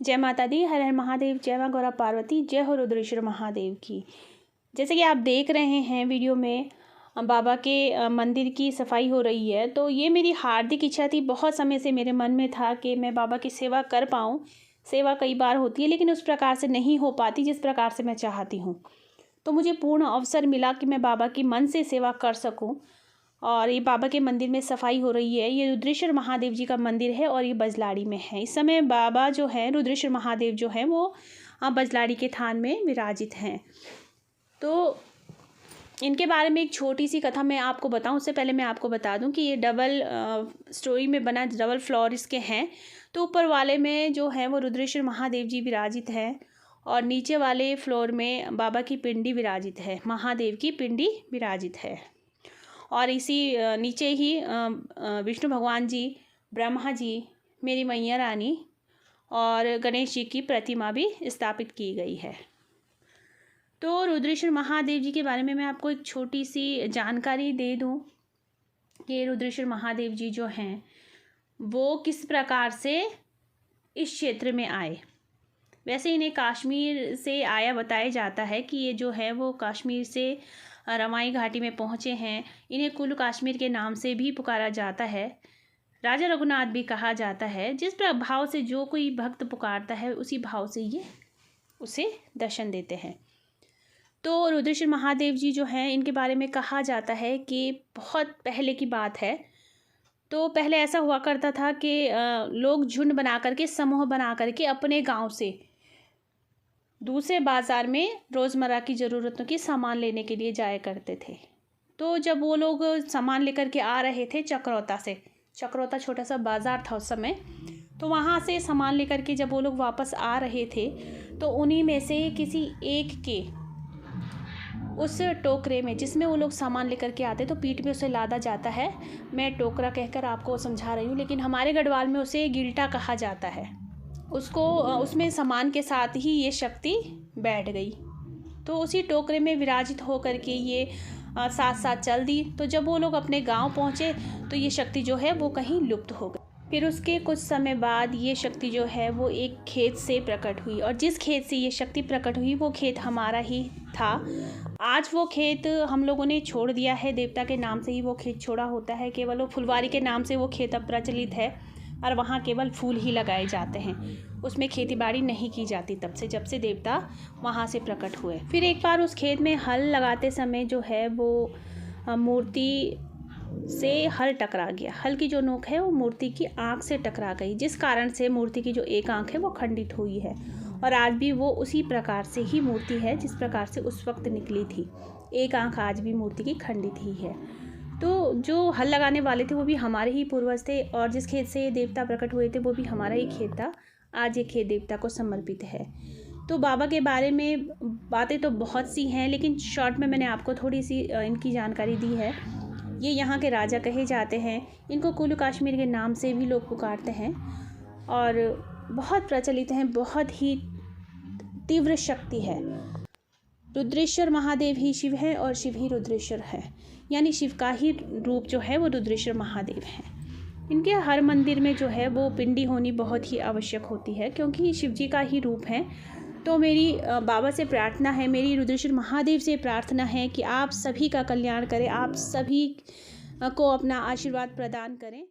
जय माता दी, हर हर महादेव, जय माँ गौरा पार्वती, जय हो रुद्रेश्वर महादेव की। जैसे कि आप देख रहे हैं वीडियो में बाबा के मंदिर की सफाई हो रही है। तो ये मेरी हार्दिक इच्छा थी, बहुत समय से मेरे मन में था कि मैं बाबा की सेवा कर पाऊँ। सेवा कई बार होती है लेकिन उस प्रकार से नहीं हो पाती जिस प्रकार से मैं चाहती हूँ। तो मुझे पूर्ण अवसर मिला कि मैं बाबा की मन से सेवा कर सकूँ। और ये बाबा के मंदिर में सफाई हो रही है। ये रुद्रेश्वर महादेव जी का मंदिर है और ये बजलाड़ी में है। इस समय बाबा जो है रुद्रेश्वर महादेव जो है वो बजलाड़ी के थान में विराजित हैं। तो इनके बारे में एक छोटी सी कथा मैं आपको बताऊं, उससे पहले मैं आपको बता दूं कि ये डबल स्टोरी में बना, डबल फ्लोर इसके हैं। तो ऊपर वाले में जो है वो रुद्रेश्वर महादेव जी विराजित हैं और नीचे वाले फ्लोर में बाबा की पिंडी विराजित है, महादेव की पिंडी विराजित है। और इसी नीचे ही विष्णु भगवान जी, ब्रह्मा जी, मेरी मैया रानी और गणेश जी की प्रतिमा भी स्थापित की गई है। तो रुद्रेश्वर महादेव जी के बारे में मैं आपको एक छोटी सी जानकारी दे दूं कि रुद्रेश्वर महादेव जी जो हैं वो किस प्रकार से इस क्षेत्र में आए। वैसे इन्हें कश्मीर से आया बताया जाता है कि ये जो है वो कश्मीर से रमाई घाटी में पहुँचे हैं। इन्हें कुल्लू कश्मीर के नाम से भी पुकारा जाता है, राजा रघुनाथ भी कहा जाता है। जिस भाव से जो कोई भक्त पुकारता है उसी भाव से ये उसे दर्शन देते हैं। तो रुद्रेश्वर महादेव जी जो हैं इनके बारे में कहा जाता है कि बहुत पहले की बात है। तो पहले ऐसा हुआ करता था कि लोग झुंड बना करके, समूह बना करके अपने गांव से दूसरे बाज़ार में रोज़मर्रा की ज़रूरतों की सामान लेने के लिए जाया करते थे। तो जब वो लोग सामान लेकर के आ रहे थे चक्रौता से, चक्रौता छोटा सा बाज़ार था उस समय, तो वहाँ से सामान लेकर के जब वो लोग वापस आ रहे थे तो उन्हीं में से किसी एक के उस टोकरे में जिसमें वो लोग सामान लेकर के आते तो पीठ में उसे लादा जाता है। मैं टोकरा कहकर आपको समझा रही हूँ लेकिन हमारे गढ़वाल में उसे गिल्टा कहा जाता है। उसको उसमें सामान के साथ ही ये शक्ति बैठ गई। तो उसी टोकरे में विराजित हो करके ये साथ साथ चल दी। तो जब वो लोग अपने गांव पहुँचे तो ये शक्ति जो है वो कहीं लुप्त हो गई। फिर उसके कुछ समय बाद ये शक्ति जो है वो एक खेत से प्रकट हुई और जिस खेत से ये शक्ति प्रकट हुई वो खेत हमारा ही था। आज वो खेत हम लोगों ने छोड़ दिया है, देवता के नाम से ही वो खेत छोड़ा होता है। केवल वो फुलवारी के नाम से वो खेत अब प्रचलित है और वहाँ केवल फूल ही लगाए जाते हैं। उसमें खेती बाड़ी नहीं की जाती तब से, जब से देवता वहाँ से प्रकट हुए। फिर एक बार उस खेत में हल लगाते समय जो है वो मूर्ति से हल टकरा गया। हल की जो नोक है वो मूर्ति की आँख से टकरा गई, जिस कारण से मूर्ति की जो एक आँख है वो खंडित हुई है। और आज भी वो उसी प्रकार से ही मूर्ति है जिस प्रकार से उस वक्त निकली थी। एक आँख आज भी मूर्ति की खंडित ही है। तो जो हल लगाने वाले थे वो भी हमारे ही पूर्वज थे और जिस खेत से देवता प्रकट हुए थे वो भी हमारा ही खेत था। आज ये खेत देवता को समर्पित है। तो बाबा के बारे में बातें तो बहुत सी हैं लेकिन शॉर्ट में मैंने आपको थोड़ी सी इनकी जानकारी दी है। ये यहाँ के राजा कहे जाते हैं। इनको कुल्लू कश्मीर के नाम से भी लोग पुकारते हैं और बहुत प्रचलित हैं, बहुत ही तीव्र शक्ति है। रुद्रेश्वर महादेव ही शिव है और शिव ही रुद्रेश्वर है, यानी शिव का ही रूप जो है वो रुद्रेश्वर महादेव है। इनके हर मंदिर में जो है वो पिंडी होनी बहुत ही आवश्यक होती है क्योंकि शिव जी का ही रूप है। तो मेरी बाबा से प्रार्थना है, मेरी रुद्रेश्वर महादेव से प्रार्थना है कि आप सभी का कल्याण करें, आप सभी को अपना आशीर्वाद प्रदान करें।